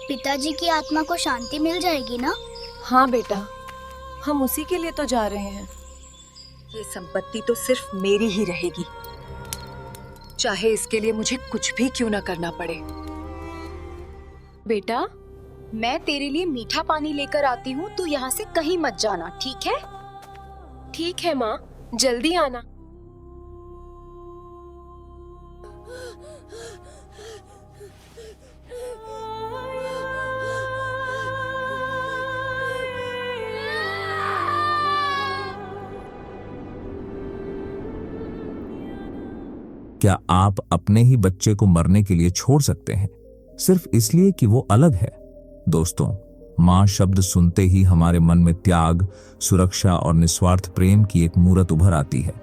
पिताजी की आत्मा को शांति मिल जाएगी ना? हाँ बेटा, हम उसी के लिए तो जा रहे हैं। ये संपत्ति तो सिर्फ मेरी ही रहेगी, चाहे इसके लिए मुझे कुछ भी क्यों ना करना पड़े। बेटा, मैं तेरे लिए मीठा पानी लेकर आती हूँ, तू यहाँ से कहीं मत जाना, ठीक है? ठीक है माँ, जल्दी आना। क्या आप अपने ही बच्चे को मरने के लिए छोड़ सकते हैं, सिर्फ इसलिए कि वो अलग है? दोस्तों, मां शब्द सुनते ही हमारे मन में त्याग, सुरक्षा और निस्वार्थ प्रेम की एक मूरत उभर आती है।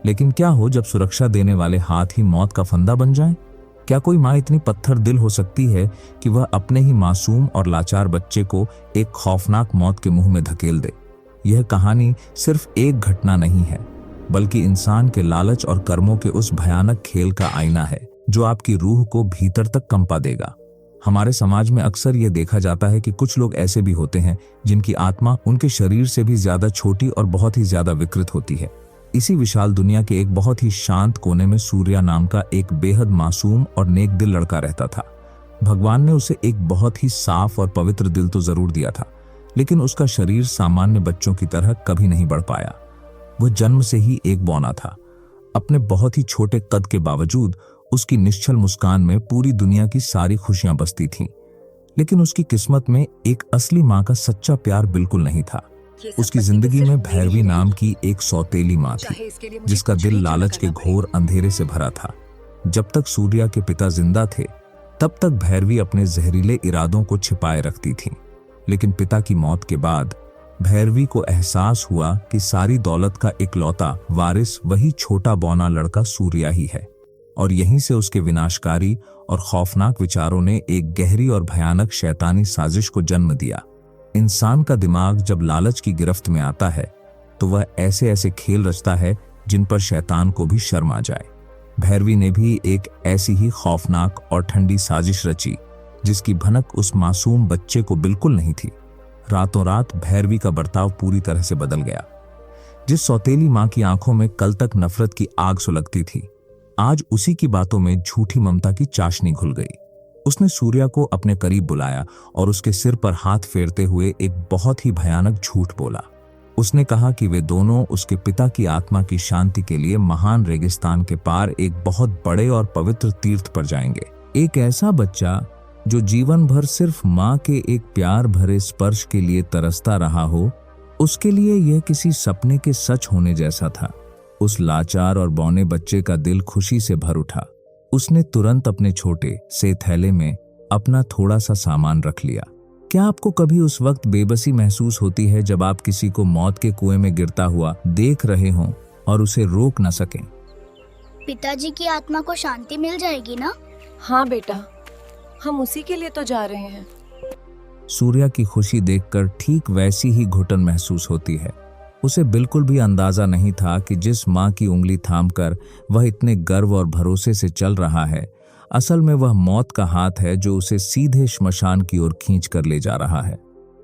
लेकिन क्या हो जब सुरक्षा देने वाले हाथ ही मौत का फंदा बन जाएं? क्या कोई मां इतनी पत्थर दिल हो सकती है कि वह अपने ही मासूम और लाचार बच्चे को एक खौफनाक मौत के मुंह में धकेल दे? यह कहानी सिर्फ एक घटना नहीं है, बल्कि इंसान के लालच और कर्मों के उस भयानक खेल का आईना है जो आपकी रूह को भीतर तक कंपा देगा। हमारे समाज में अक्सर यह देखा जाता है कि कुछ लोग ऐसे भी होते हैं जिनकी आत्मा उनके शरीर से भी ज्यादा छोटी और बहुत ही ज्यादा विकृत होती है। इसी विशाल दुनिया के एक बहुत ही शांत कोने में सूर्या नाम का एक बेहद मासूम और नेक दिल लड़का रहता था। भगवान ने उसे एक बहुत ही साफ और पवित्र दिल तो जरूर दिया था, लेकिन उसका शरीर सामान्य बच्चों की तरह कभी नहीं बढ़ पाया। वह जन्म से ही एक बौना था। अपने बहुत ही छोटे कद के बावजूद उसकी निश्चल मुस्कान में पूरी दुनिया की सारी खुशियां बसती थीं। लेकिन उसकी किस्मत में एक असली मां का सच्चा प्यार बिल्कुल नहीं था। उसकी जिंदगी में भैरवी नाम की एक सौतेली मां थी, जिसका दिल लालच के घोर अंधेरे से भरा था। जब तक सूर्या के पिता जिंदा थे, तब तक भैरवी अपने जहरीले इरादों को छिपाए रखती थी। लेकिन पिता की मौत के बाद भैरवी को एहसास हुआ कि सारी दौलत का इकलौता वारिस वही छोटा बौना लड़का सूर्या ही है, और यहीं से उसके विनाशकारी और खौफनाक विचारों ने एक गहरी और भयानक शैतानी साजिश को जन्म दिया। इंसान का दिमाग जब लालच की गिरफ्त में आता है तो वह ऐसे ऐसे खेल रचता है जिन पर शैतान को भी शर्म आ जाए। भैरवी ने भी एक ऐसी ही खौफनाक और ठंडी साजिश रची, जिसकी भनक उस मासूम बच्चे को बिल्कुल नहीं थी। रातों रात भैरवी का बर्ताव पूरी तरह से बदल गया। जिस सौतेली मां की आंखों में कल तक नफरत की आग सुलगती थी, आज उसी की बातों में झूठी ममता की चाशनी घुल गई। उसने सूर्या को अपने करीब बुलाया और उसके सिर पर हाथ फेरते हुए एक बहुत ही भयानक झूठ बोला। उसने कहा कि वे दोनों उसके पिता की आत्मा की शांति के लिए महान रेगिस्तान के पार एक बहुत बड़े और पवित्र तीर्थ पर जाएंगे। एक ऐसा बच्चा जो जीवन भर सिर्फ मां के एक प्यार भरे स्पर्श के लिए तरसता रहा हो, उसके लिए यह किसी सपने के सच होने जैसा था। उस लाचार और बौने बच्चे का दिल खुशी से भर उठा। उसने तुरंत अपने छोटे से थैले में अपना थोड़ा सा सामान रख लिया। क्या आपको कभी उस वक्त बेबसी महसूस होती है जब आप किसी को मौत के कुएं में गिरता हुआ देख रहे हों और उसे रोक न सकें? पिताजी की आत्मा को शांति मिल जाएगी ना? हाँ बेटा, हम उसी के लिए तो जा रहे हैं। सूर्या की खुशी देखकर ठीक वैसी ही घुटन महसूस होती है। उसे बिल्कुल भी अंदाजा नहीं था कि जिस मां की उंगली थामकर वह इतने गर्व और भरोसे से चल रहा है, असल में वह मौत का हाथ है जो उसे सीधे श्मशान की ओर खींच कर ले जा रहा है।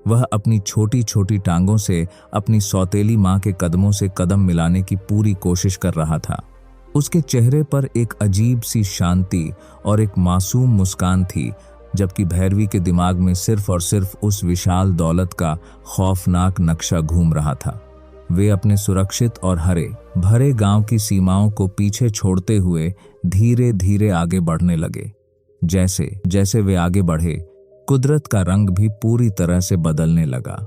वह अपनी छोटी छोटी टांगों से अपनी सौतेली मां के कदमों से कदम मिलाने की पूरी कोशिश कर रहा था। उसके चेहरे पर एक अजीब सी शांति और एक मासूम मुस्कान थी, जबकि भैरवी के दिमाग में सिर्फ और सिर्फ उस विशाल दौलत का खौफनाक नक्शा घूम रहा था। वे अपने सुरक्षित और हरे भरे गांव की सीमाओं को पीछे छोड़ते हुए धीरे धीरे आगे बढ़ने लगे। जैसे जैसे वे आगे बढ़े, कुदरत का रंग भी पूरी तरह से बदलने लगा।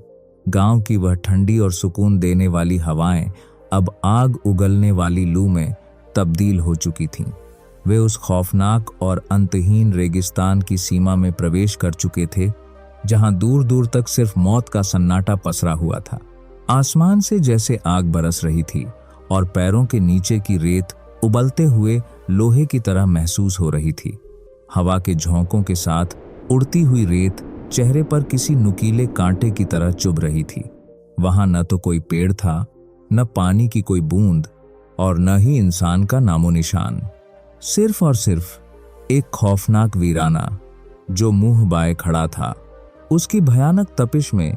गांव की वह ठंडी और सुकून देने वाली हवाएं अब आग उगलने वाली लू में तब्दील हो चुकी थीं। वे उस खौफनाक और अंतहीन रेगिस्तान की सीमा में प्रवेश कर चुके थे, जहां दूर दूर तक सिर्फ मौत का सन्नाटा पसरा हुआ था। आसमान से जैसे आग बरस रही थी और पैरों के नीचे की रेत उबलते हुए लोहे की तरह महसूस हो रही थी। हवा के झोंकों के साथ उड़ती हुई रेत चेहरे पर किसी नुकीले कांटे की तरह चुभ रही थी। वहां न तो कोई पेड़ था, न पानी की कोई बूंद, और न ही इंसान का नामो निशान। सिर्फ और सिर्फ एक खौफनाक वीराना जो मुंह बाए खड़ा था उसकी भयानक तपिश में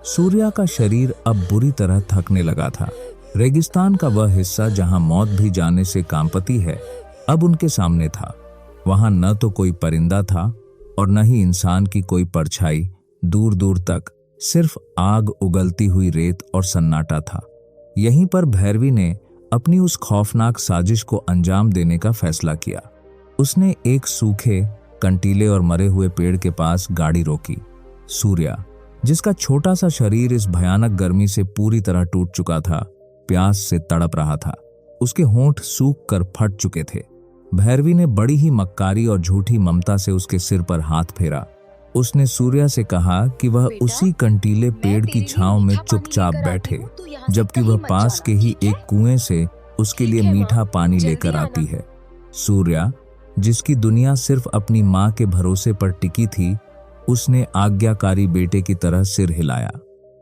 सूर्या का शरीर अब बुरी तरह थकने लगा था। रेगिस्तान का वह हिस्सा जहां मौत भी जाने से कांपती है, अब उनके सामने था। वहां न तो कोई परिंदा था और न ही इंसान की कोई परछाई। दूर दूर तक सिर्फ आग उगलती हुई रेत और सन्नाटा था। यहीं पर भैरवी ने अपनी उस खौफनाक साजिश को अंजाम देने का फैसला किया। उसने एक सूखे, कंटीले और मरे हुए पेड़ के पास गाड़ी रोकी। सूर्या, जिसका छोटा सा शरीर इस भयानक गर्मी से पूरी तरह टूट चुका था, प्यास से तड़प रहा था। उसके होंठ सूख कर फट चुके थे। भैरवी ने बड़ी ही मक्कारी और झूठी ममता से उसके सिर पर हाथ फेरा। उसने सूर्या से कहा कि वह उसी कंटीले पेड़ की छांव में चुपचाप बैठे, जबकि वह पास के ही एक कुएं से उसके लिए मीठा पानी लेकर आती है। सूर्या, जिसकी दुनिया सिर्फ अपनी मां के भरोसे पर टिकी थी, उसने आज्ञाकारी बेटे की तरह सिर हिलाया।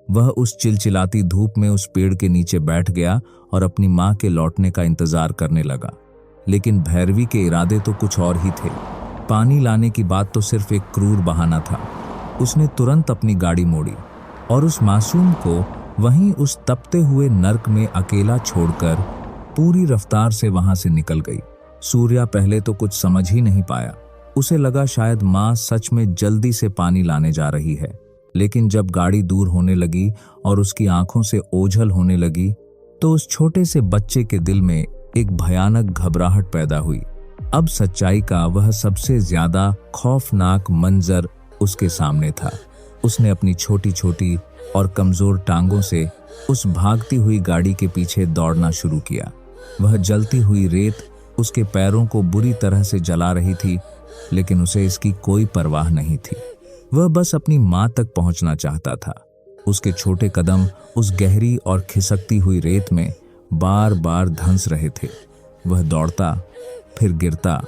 वह उस चिलचिलाती धूप में उस पेड़ के नीचे बैठ गया और अपनी मां के लौटने का इंतजार करने लगा। लेकिन भैरवी के इरादे तो कुछ और ही थे। पानी लाने की बात तो सिर्फ एक क्रूर बहाना था। उसने तुरंत अपनी गाड़ी मोड़ी और उस मासूम को वहीं उस तपते हुए नर्क में अकेला छोड़कर पूरी रफ्तार से वहां से निकल गई। सूर्या पहले तो कुछ समझ ही नहीं पाया। उसे लगा शायद मां सच में जल्दी से पानी लाने जा रही है। लेकिन जब गाड़ी दूर होने लगी और उसकी आंखों से ओझल होने लगी, तो उस छोटे से बच्चे के दिल में एक भयानक घबराहट पैदा हुई। अब सच्चाई का वह सबसे ज्यादा खौफनाक मंजर उसके सामने था। उसने अपनी छोटी छोटी और कमजोर टांगों से उस भागती हुई गाड़ी के पीछे दौड़ना शुरू किया। वह जलती हुई रेत उसके पैरों को बुरी तरह से जला रही थी, लेकिन उसे इसकी कोई परवाह नहीं थी। वह बस अपनी मां तक पहुंचना चाहता था। उसके छोटे कदम उस गहरी और खिसकती हुई रेत में बार बार धंस रहे थे। वह दौड़ता, फिर गिरता,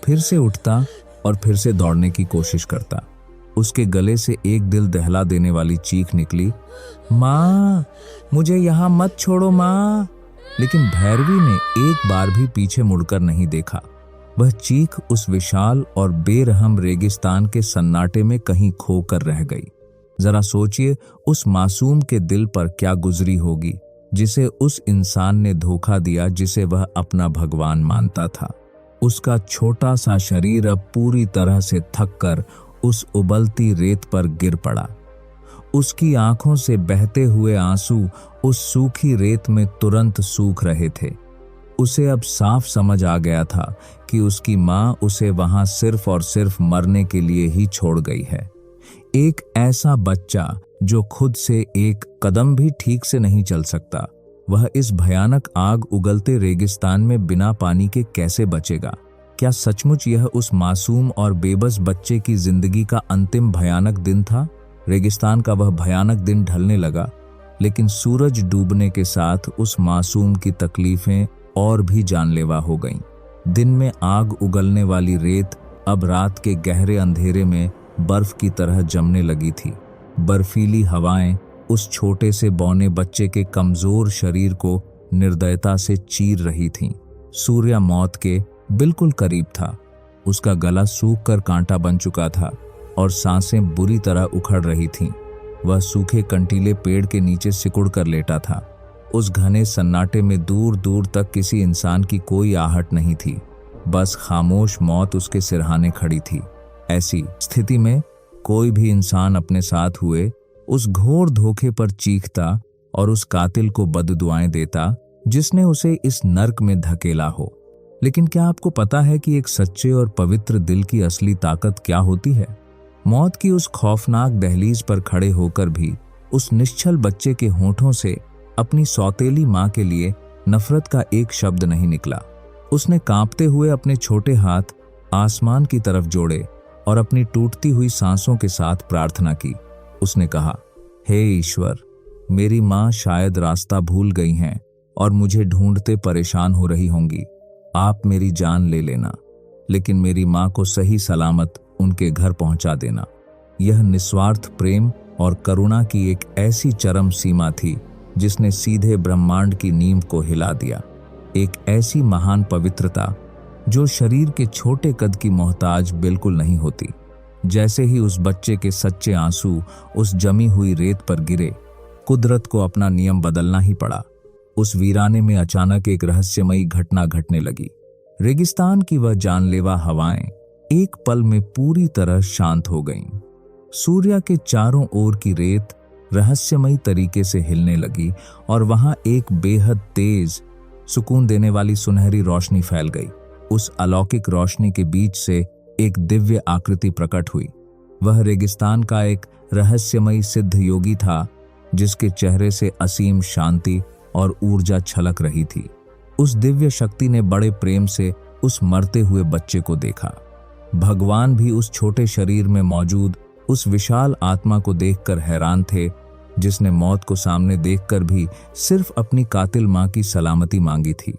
फिर से उठता और फिर से दौड़ने की कोशिश करता। उसके गले से एक दिल दहला देने वाली चीख निकली, माँ, मुझे यहाँ मत छोड़ो माँ। लेकिन भैरवी ने एक बार भी पीछे मुड़कर नहीं देखा। वह चीख उस विशाल और बेरहम रेगिस्तान के सन्नाटे में कहीं खोकर रह गई। जरा सोचिए उस मासूम के दिल पर क्या गुजरी होगी, जिसे उस इंसान ने धोखा दिया जिसे वह अपना भगवान मानता था। उसका छोटा सा शरीर अब पूरी तरह से थककर उस उबलती रेत पर गिर पड़ा। उसकी आंखों से बहते हुए आंसू उस सूखी रेत में तुरंत सूख रहे थे। उसे अब साफ समझ आ गया था कि उसकी मां उसे वहां सिर्फ और सिर्फ मरने के लिए ही छोड़ गई है। एक ऐसा बच्चा जो खुद से एक कदम भी ठीक से नहीं चल सकता, वह इस भयानक आग उगलते रेगिस्तान में बिना पानी के कैसे बचेगा? क्या सचमुच यह उस मासूम और बेबस बच्चे की जिंदगी का अंतिम भयानक दिन था? रेगिस्तान का वह भयानक दिन ढलने लगा, लेकिन सूरज डूबने के साथ उस मासूम की तकलीफें और भी जानलेवा हो गईं। दिन में आग उगलने वाली रेत अब रात के गहरे अंधेरे में बर्फ की तरह जमने लगी थी। बर्फीली हवाएं उस छोटे से बौने बच्चे के कमजोर शरीर को निर्दयता से चीर रही थीं। सूर्या मौत के बिल्कुल करीब था। उसका गला सूख कर कांटा बन चुका था और सांसें बुरी तरह उखड़ रही थीं। वह सूखे कंटीले पेड़ के नीचे सिकुड़ कर लेटा था। उस घने सन्नाटे में दूर दूर तक किसी इंसान की कोई आहट नहीं थी। बस खामोश मौत उसके सिरहाने खड़ी थी। ऐसी स्थिति में कोई भी इंसान अपने साथ हुए उस घोर धोखे पर चीखता और उस कातिल को बददुआएं देता जिसने उसे इस नर्क में धकेला हो। लेकिन क्या आपको पता है कि एक सच्चे और पवित्र दिल की असली ताकत क्या होती है? मौत की उस खौफनाक दहलीज पर खड़े होकर भी उस निश्चल बच्चे के होठों से अपनी सौतेली मां के लिए नफरत का एक शब्द नहीं निकला। उसने कांपते हुए अपने छोटे हाथ आसमान की तरफ जोड़े और अपनी टूटती हुई सांसों के साथ प्रार्थना की। उसने कहा, हे ईश्वर, मेरी मां शायद रास्ता भूल गई हैं और मुझे ढूंढते परेशान हो रही होंगी। आप मेरी जान ले लेना, लेकिन मेरी मां को सही सलामत उनके घर पहुंचा देना। यह निस्वार्थ प्रेम और करुणा की एक ऐसी चरम सीमा थी जिसने सीधे ब्रह्मांड की नींव को हिला दिया। एक ऐसी महान पवित्रता जो शरीर के छोटे कद की मोहताज बिल्कुल नहीं होती। जैसे ही उस बच्चे के सच्चे आंसू उस जमी हुई रेत पर गिरे, कुदरत को अपना नियम बदलना ही पड़ा। उस वीराने में अचानक एक रहस्यमयी घटना घटने लगी। रेगिस्तान की वह जानलेवा हवाएं एक पल में पूरी तरह शांत हो गईं। सूर्य के चारों ओर की रेत रहस्यमयी तरीके से हिलने लगी और वहां एक बेहद तेज, सुकून देने वाली सुनहरी रोशनी फैल गई। उस अलौकिक रोशनी के बीच से एक दिव्य आकृति प्रकट हुई। वह रेगिस्तान का एक रहस्यमयी सिद्ध योगी था, जिसके चेहरे से असीम शांति और ऊर्जा छलक रही थी। उस दिव्य शक्ति ने बड़े प्रेम से उस मरते हुए बच्चे को देखा। भगवान भी उस छोटे शरीर में मौजूद उस विशाल आत्मा को देखकर हैरान थे, जिसने मौत को सामने देखकर भी सिर्फ अपनी कातिल मां की सलामती मांगी थी।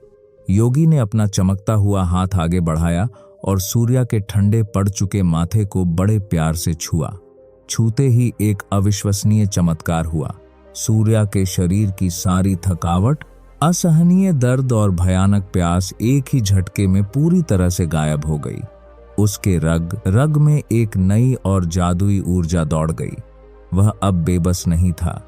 योगी ने अपना चमकता हुआ हाथ आगे बढ़ाया और सूर्य के ठंडे पड़ चुके माथे को बड़े प्यार से छुआ। छूते ही एक अविश्वसनीय चमत्कार हुआ। सूर्य के शरीर की सारी थकावट, असहनीय दर्द और भयानक प्यास एक ही झटके में पूरी तरह से गायब हो गई। उसके रग रग में एक नई और जादुई ऊर्जा दौड़ गई। वह अब बेबस नहीं था।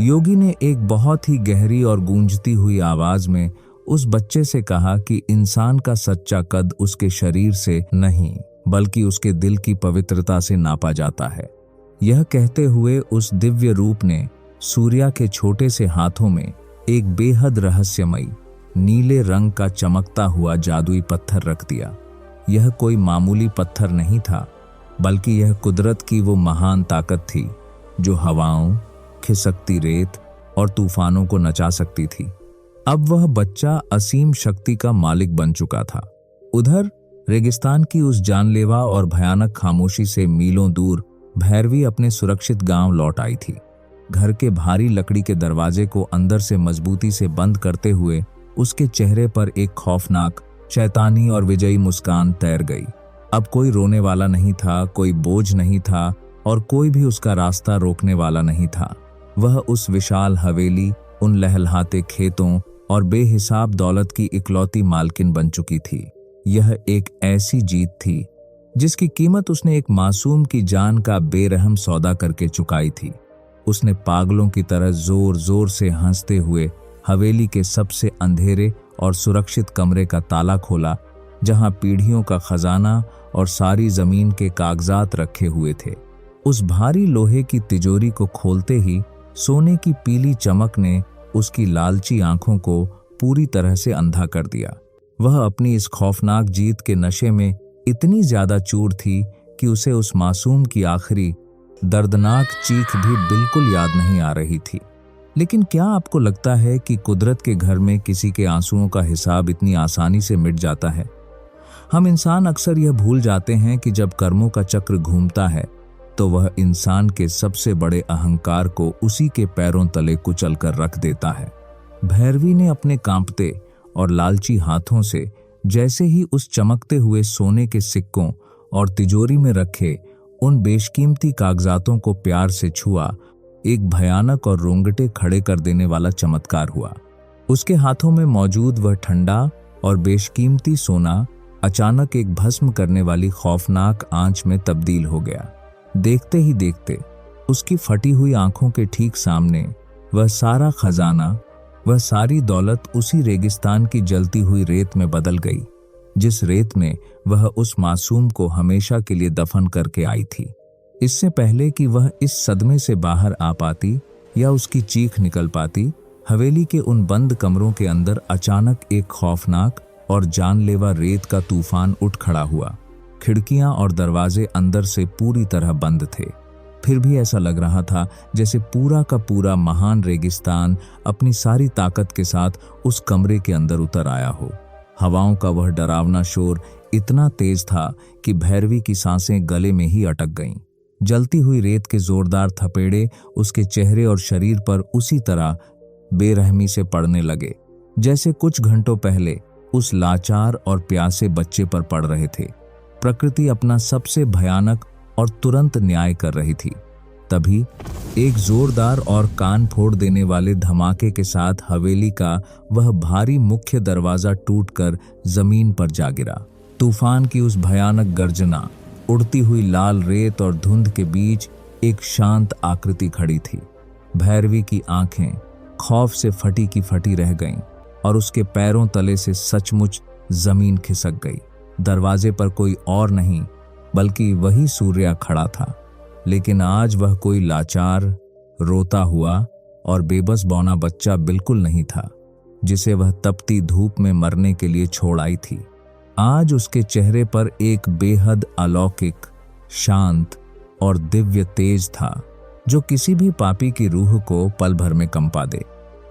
योगी ने एक बहुत ही गहरी और गूंजती हुई आवाज में उस बच्चे से कहा कि इंसान का सच्चा कद उसके शरीर से नहीं, बल्कि उसके दिल की पवित्रता से नापा जाता है। यह कहते हुए उस दिव्य रूप ने सूर्य के छोटे से हाथों में एक बेहद रहस्यमयी नीले रंग का चमकता हुआ जादुई पत्थर रख दिया। यह कोई मामूली पत्थर नहीं था, बल्कि यह कुदरत की वो महान ताकत थी जो हवाओं, खिसकती रेत और तूफानों को नचा सकती थी। अब वह बच्चा असीम शक्ति का मालिक बन चुका था। उधर रेगिस्तान की उस जानलेवा और भयानक खामोशी से मीलों दूर भैरवी अपने सुरक्षित गांव लौट आई थी। घर के भारी लकड़ी के दरवाजे को अंदर से मजबूती से बंद करते हुए उसके चेहरे पर एक खौफनाक, शैतानी और विजयी मुस्कान तैर गई। अब कोई रोने वाला नहीं था, कोई बोझ नहीं था और कोई भी उसका रास्ता रोकने वाला नहीं था। वह उस विशाल हवेली, उन लहलहाते खेतों और बेहिसाब दौलत की इकलौती मालकिन बन चुकी थी। यह एक ऐसी जीत थी जिसकी कीमत उसने एक मासूम की जान का बेरहम सौदा करके चुकाई थी। उसने पागलों की तरह जोर जोर से हंसते हुए हवेली के सबसे अंधेरे और सुरक्षित कमरे का ताला खोला, जहां पीढ़ियों का खजाना और सारी जमीन के कागजात रखे हुए थे। उस भारी लोहे की तिजोरी को खोलते ही सोने की पीली चमक ने उसकी लालची आंखों को पूरी तरह से अंधा कर दिया। वह अपनी इस खौफनाक जीत के नशे में इतनी ज्यादा चूर थी कि उसे उस मासूम की आखिरी दर्दनाक चीख भी बिल्कुल याद नहीं आ रही थी। लेकिन क्या आपको लगता है कि कुदरत के घर में किसी के आंसुओं का हिसाब इतनी आसानी से मिट जाता है? हम इंसान अक्सर यह भूल जाते हैं कि जब कर्मों का चक्र घूमता है तो वह इंसान के सबसे बड़े अहंकार को उसी के पैरों तले कुचल कर रख देता है। भैरवी ने अपने कांपते और लालची हाथों से जैसे ही उस चमकते हुए सोने के सिक्कों और तिजोरी में रखे उन बेशकीमती कागजातों को प्यार से छुआ, एक भयानक और रोंगटे खड़े कर देने वाला चमत्कार हुआ। उसके हाथों में मौजूद वह ठंडा और बेशकीमती सोना अचानक एक भस्म करने वाली खौफनाक आंच में तब्दील हो गया। देखते ही देखते उसकी फटी हुई आंखों के ठीक सामने वह सारा खजाना, वह सारी दौलत उसी रेगिस्तान की जलती हुई रेत में बदल गई, जिस रेत में वह उस मासूम को हमेशा के लिए दफन करके आई थी। इससे पहले कि वह इस सदमे से बाहर आ पाती या उसकी चीख निकल पाती, हवेली के उन बंद कमरों के अंदर अचानक एक खौफनाक और जानलेवा रेत का तूफान उठ खड़ा हुआ। खिड़कियां और दरवाजे अंदर से पूरी तरह बंद थे। फिर भी ऐसा लग रहा था जैसे पूरा का पूरा महान रेगिस्तान अपनी सारी ताकत के साथ उस कमरे के अंदर उतर आया हो। हवाओं का वह डरावना शोर इतना तेज था कि भैरवी की सांसें गले में ही अटक गईं। जलती हुई रेत के जोरदार थपेड़े उसके चेहरे और शरीर पर उसी तरह बेरहमी से पड़ने लगे जैसे कुछ घंटों पहले उस लाचार और प्यासे बच्चे पर पड़ रहे थे। प्रकृति अपना सबसे भयानक और तुरंत न्याय कर रही थी। तभी एक जोरदार और कान फोड़ देने वाले धमाके के साथ हवेली का वह भारी मुख्य दरवाजा टूटकर जमीन पर जा गिरा। तूफान की उस भयानक गर्जना उड़ती हुई लाल रेत और धुंध के बीच एक शांत आकृति खड़ी थी। भैरवी की आंखें खौफ से फटी की फटी रह गईं और उसके पैरों तले से सचमुच जमीन खिसक गई। दरवाजे पर कोई और नहीं बल्कि वही सूर्या खड़ा था, लेकिन आज वह कोई लाचार, रोता हुआ और बेबस बौना बच्चा बिल्कुल नहीं था जिसे वह तपती धूप में मरने के लिए छोड़ आई थी। आज उसके चेहरे पर एक बेहद अलौकिक, शांत और दिव्य तेज था जो किसी भी पापी की रूह को पल भर में कंपा दे।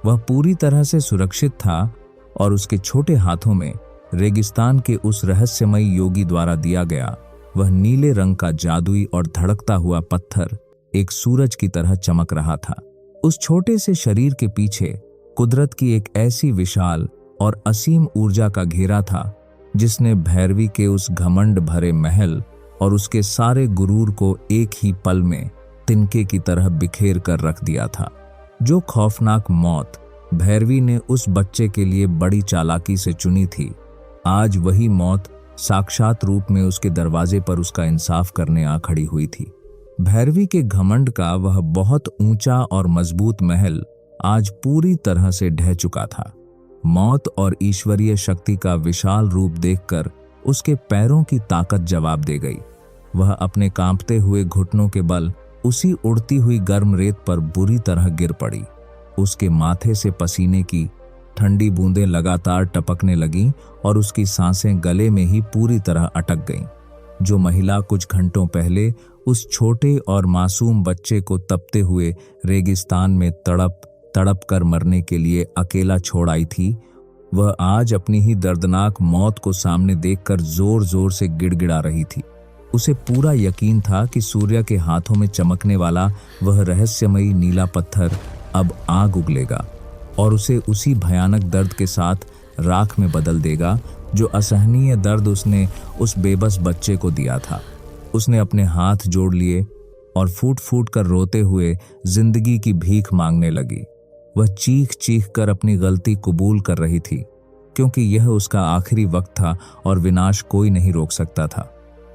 वह पूरी तरह से सुरक्षित था और उसके छोटे हाथों में रेगिस्तान के उस रहस्यमयी योगी द्वारा दिया गया वह नीले रंग का जादुई और धड़कता हुआ पत्थर एक सूरज की तरह चमक रहा था। उस छोटे से शरीर के पीछे कुदरत की एक ऐसी विशाल और असीम ऊर्जा का घेरा था जिसने भैरवी के उस घमंड भरे महल और उसके सारे गुरूर को एक ही पल में तिनके की तरह बिखेर कर रख दिया था। जो खौफनाक मौत भैरवी ने उस बच्चे के लिए बड़ी चालाकी से चुनी थी, आज वही मौत साक्षात रूप में उसके दरवाजे पर उसका इंसाफ करने आ खड़ी हुई थी। भैरवी के घमंड का वह बहुत ऊंचा और मजबूत महल आज पूरी तरह से ढह चुका था। मौत और ईश्वरीय शक्ति का विशाल रूप देखकर उसके पैरों की ताकत जवाब दे गई। वह अपने कांपते हुए घुटनों के बल उसी उड़ती हुई गर्म रेत पर बुरी तरह गिर पड़ी। उसके माथे से पसीने की ठंडी बूंदें लगातार टपकने लगीं और उसकी सांसें गले में ही पूरी तरह अटक गईं। जो महिला कुछ घंटों पहले उस छोटे और मासूम बच्चे को तपते हुए रेगिस्तान में तड़प तड़प कर मरने के लिए अकेला छोड़ आई थी, वह आज अपनी ही दर्दनाक मौत को सामने देखकर जोर जोर से गिड़गिड़ा रही थी। उसे पूरा यकीन था कि सूर्य के हाथों में चमकने वाला वह रहस्यमयी नीला पत्थर अब आग उगलेगा और उसे उसी भयानक दर्द के साथ राख में बदल देगा जो असहनीय दर्द उसने उस बेबस बच्चे को दिया था। उसने अपने हाथ जोड़ लिए और फूट फूट कर रोते हुए जिंदगी की भीख मांगने लगी। वह चीख चीख कर अपनी गलती कबूल कर रही थी, क्योंकि यह उसका आखिरी वक्त था और विनाश कोई नहीं रोक सकता था।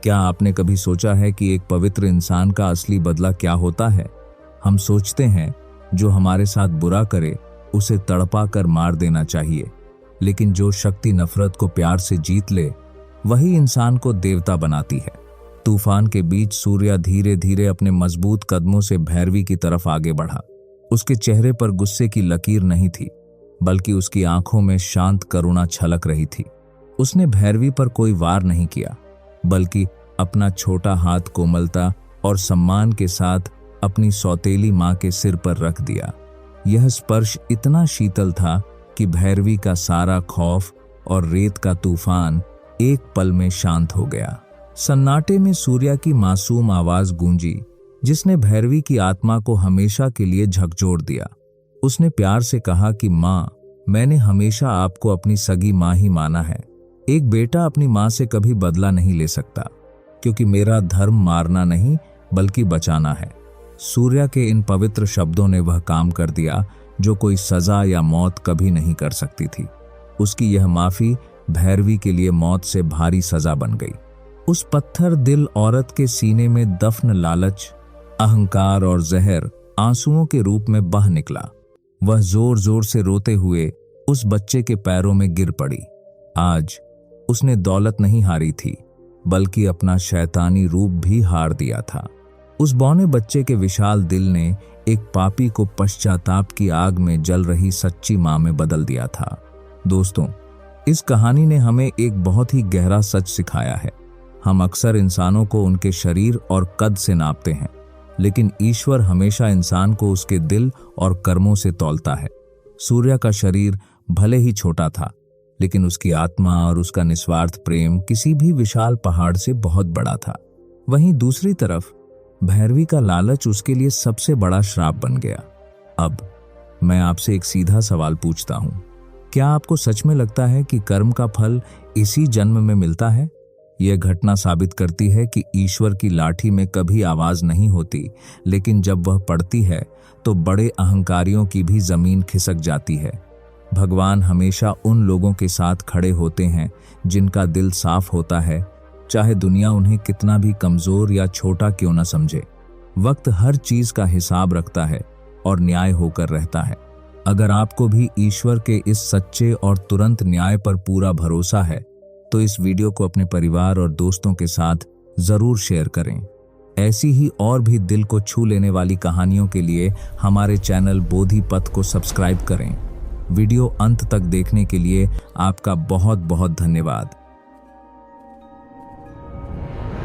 क्या आपने कभी सोचा है कि एक पवित्र इंसान का असली बदला क्या होता है? हम सोचते हैं जो हमारे साथ बुरा करे उसे तड़पा कर मार देना चाहिए, लेकिन जो शक्ति नफरत को प्यार से जीत ले वही इंसान को देवता बनाती है। तूफान के बीच सूर्य धीरे धीरे अपने मजबूत कदमों से भैरवी की तरफ आगे बढ़ा। उसके चेहरे पर गुस्से की लकीर नहीं थी, बल्कि उसकी आंखों में शांत करुणा छलक रही थी। उसने भैरवी पर कोई वार नहीं किया, बल्कि अपना छोटा हाथ कोमलता और सम्मान के साथ अपनी सौतेली मां के सिर पर रख दिया। यह स्पर्श इतना शीतल था कि भैरवी का सारा खौफ और रेत का तूफान एक पल में शांत हो गया। सन्नाटे में सूर्या की मासूम आवाज गूंजी, जिसने भैरवी की आत्मा को हमेशा के लिए झकझोर दिया। उसने प्यार से कहा कि माँ, मैंने हमेशा आपको अपनी सगी माँ ही माना है। एक बेटा अपनी माँ से कभी बदला नहीं ले सकता, क्योंकि मेरा धर्म मारना नहीं बल्कि बचाना है। सूर्या के इन पवित्र शब्दों ने वह काम कर दिया जो कोई सजा या मौत कभी नहीं कर सकती थी। उसकी यह माफी भैरवी के लिए मौत से भारी सजा बन गई। उस पत्थर दिल औरत के सीने में दफन लालच, अहंकार और जहर आंसुओं के रूप में बह निकला। वह जोर जोर से रोते हुए उस बच्चे के पैरों में गिर पड़ी। आज उसने दौलत नहीं हारी थी, बल्कि अपना शैतानी रूप भी हार दिया था। उस बौने बच्चे के विशाल दिल ने एक पापी को पश्चाताप की आग में जल रही सच्ची मां में बदल दिया था। दोस्तों, इस कहानी ने हमें एक बहुत ही गहरा सच सिखाया है। हम अक्सर इंसानों को उनके शरीर और कद से नापते हैं, लेकिन ईश्वर हमेशा इंसान को उसके दिल और कर्मों से तौलता है। सूर्य का शरीर भले ही छोटा था, लेकिन उसकी आत्मा और उसका निस्वार्थ प्रेम किसी भी विशाल पहाड़ से बहुत बड़ा था। वहीं दूसरी तरफ भैरवी का लालच उसके लिए सबसे बड़ा श्राप बन गया। अब मैं आपसे एक सीधा सवाल पूछता हूं, क्या आपको सच में लगता है कि कर्म का फल इसी जन्म में मिलता है? यह घटना साबित करती है कि ईश्वर की लाठी में कभी आवाज नहीं होती, लेकिन जब वह पड़ती है तो बड़े अहंकारियों की भी जमीन खिसक जाती है। भगवान हमेशा उन लोगों के साथ खड़े होते हैं जिनका दिल साफ होता है, चाहे दुनिया उन्हें कितना भी कमजोर या छोटा क्यों न समझे। वक्त हर चीज का हिसाब रखता है और न्याय होकर रहता है। अगर आपको भी ईश्वर के इस सच्चे और तुरंत न्याय पर पूरा भरोसा है तो इस वीडियो को अपने परिवार और दोस्तों के साथ जरूर शेयर करें। ऐसी ही और भी दिल को छू लेने वाली कहानियों के लिए हमारे चैनल बोधि पथ को सब्सक्राइब करें। वीडियो अंत तक देखने के लिए आपका बहुत बहुत धन्यवाद।